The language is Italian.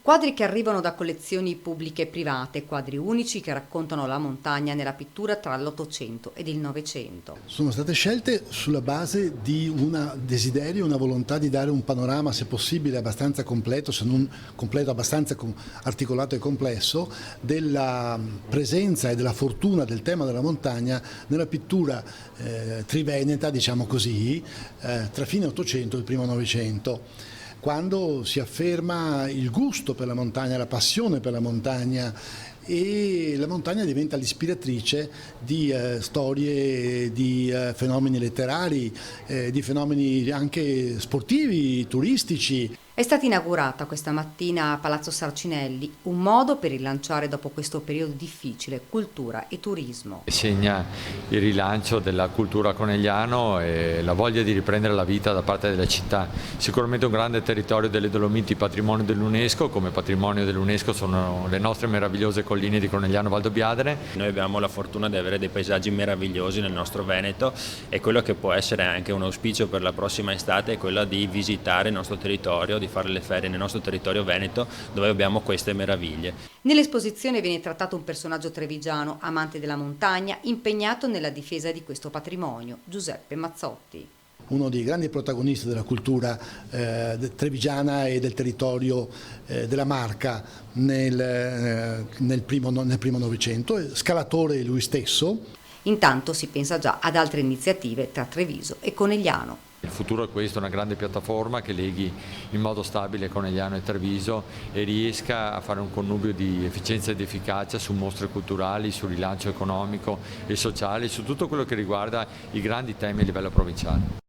Quadri che arrivano da collezioni pubbliche e private, quadri unici che raccontano la montagna nella pittura tra l'Ottocento ed il Novecento. Sono state scelte sulla base di un desiderio, una volontà di dare un panorama, se possibile, abbastanza completo, se non completo, abbastanza articolato e complesso, della presenza e della fortuna del tema della montagna nella pittura triveneta, diciamo così, tra fine Ottocento e il primo Novecento, quando si afferma il gusto per la montagna, la passione per la montagna, e la montagna diventa l'ispiratrice di storie, di fenomeni letterari, di fenomeni anche sportivi, turistici. È stata inaugurata questa mattina a Palazzo Sarcinelli, un modo per rilanciare dopo questo periodo difficile cultura e turismo. Segna il rilancio della cultura a Conegliano e la voglia di riprendere la vita da parte della città. Sicuramente un grande territorio delle Dolomiti, patrimonio dell'UNESCO, come patrimonio dell'UNESCO sono le nostre meravigliose colline di Conegliano Valdobbiadene. Noi abbiamo la fortuna di avere dei paesaggi meravigliosi nel nostro Veneto e quello che può essere anche un auspicio per la prossima estate è quello di visitare il nostro territorio, di fare le ferie nel nostro territorio veneto dove abbiamo queste meraviglie. Nell'esposizione viene trattato un personaggio trevigiano, amante della montagna, impegnato nella difesa di questo patrimonio, Giuseppe Mazzotti. Uno dei grandi protagonisti della cultura trevigiana e del territorio della Marca nel primo Novecento, scalatore lui stesso. Intanto si pensa già ad altre iniziative tra Treviso e Conegliano. Il futuro è questo, una grande piattaforma che leghi in modo stabile Conegliano e Treviso e riesca a fare un connubio di efficienza ed efficacia su mostre culturali, sul rilancio economico e sociale, su tutto quello che riguarda i grandi temi a livello provinciale.